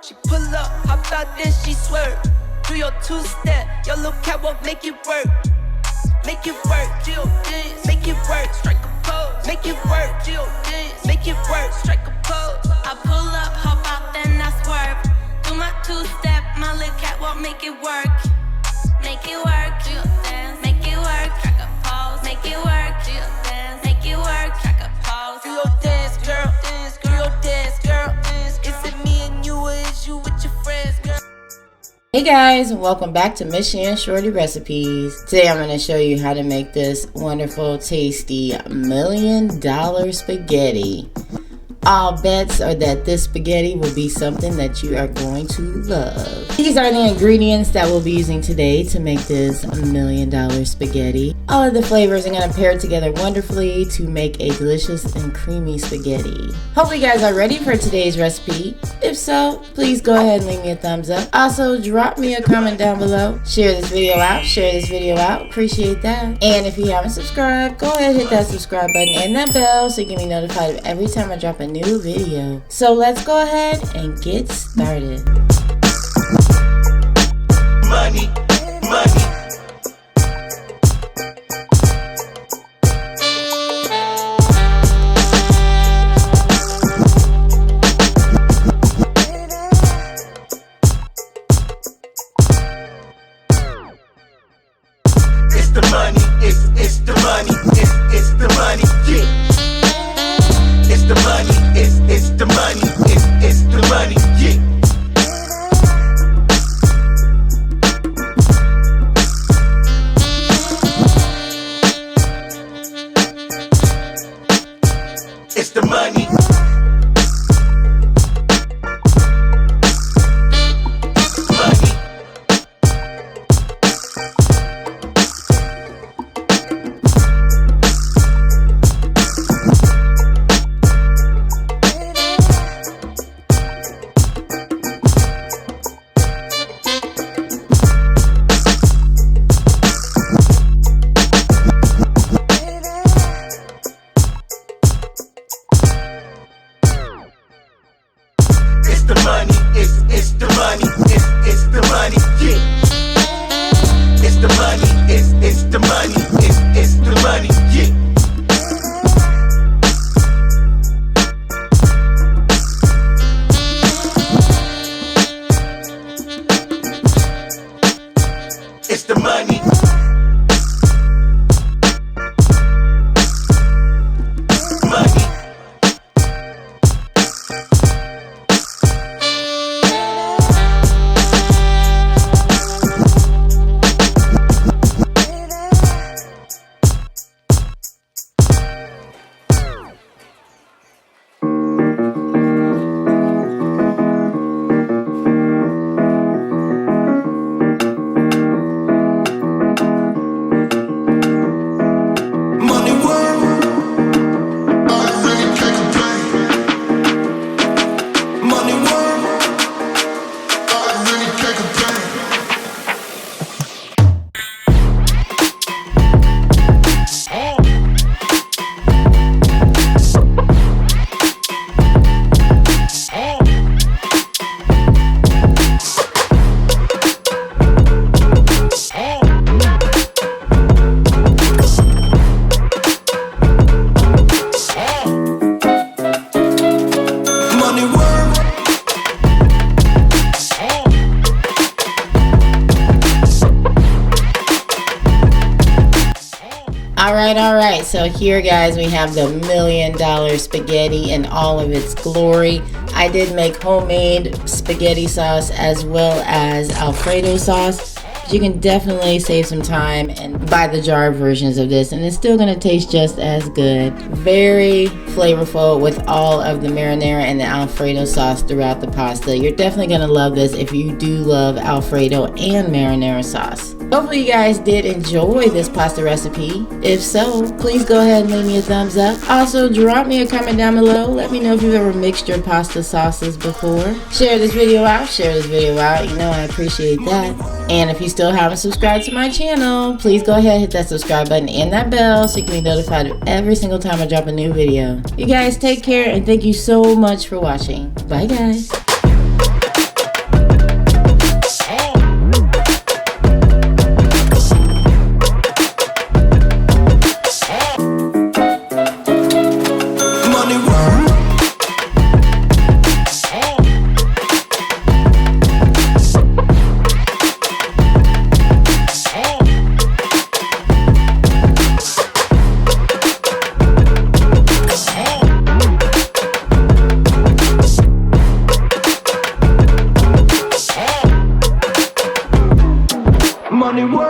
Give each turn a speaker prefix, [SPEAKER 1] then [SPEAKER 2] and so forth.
[SPEAKER 1] She pull up, hop out, then she swerve. Do your two-step, your little catwalk, make it work. Make it work, Jill dance, make it work, strike a pose. Make it work, Jill dance, make it work, strike a pose.
[SPEAKER 2] I pull up, hop out, then I swerve. Do my two-step, my little catwalk, make it work. Make it work, Jill dance, make it work, strike a pose. Make it work, Jill dance, make it work, strike a pose.
[SPEAKER 1] Do your dance, girl, dance, do your dance, girl, dance. Is it me and you, or is you with your friends, girl?
[SPEAKER 3] Hey guys, welcome back to Michigan Shorty Recipes. Today I'm going to show you how to make this wonderful, tasty $1 million spaghetti. All bets are that this spaghetti will be something that you are going to love. These are the ingredients that we'll be using today to make this $1 million spaghetti. All of the flavors are going to pair together wonderfully to make a delicious and creamy spaghetti. Hope you guys are ready for today's recipe. If so, please go ahead and leave me a thumbs up. Also, drop me a comment down below. Share this video out. Appreciate that. And if you haven't subscribed, go ahead and hit that subscribe button and that bell so you can be notified of every time I drop a new video. So let's go ahead and get started.
[SPEAKER 4] Money. It's the money, it's the money, it's the money, yeah. It's the money, it's the money, it's the money, yeah. It's the money. The money, it's the money, it's the money, yeah. It's the money, it's the money, it's the money, yeah. It's the money.
[SPEAKER 3] Alright, so here guys we have the $1 million spaghetti in all of its glory. I did make homemade spaghetti sauce as well as Alfredo sauce. You can definitely save some time and buy the jar versions of this, and it's still going to taste just as good. Very flavorful with all of the marinara and the Alfredo sauce throughout the pasta. You're definitely going to love this if you do love Alfredo and marinara sauce. Hopefully you guys did enjoy this pasta recipe. If so, please go ahead and leave me a thumbs up. Also, drop me a comment down below. Let me know if you've ever mixed your pasta sauces before. Share this video out. You know I appreciate that. And if you still haven't subscribed to my channel, please go ahead and hit that subscribe button and that bell so you can be notified of every single time I drop a new video. You guys take care and thank you so much for watching. Bye guys.
[SPEAKER 4] Hollywood.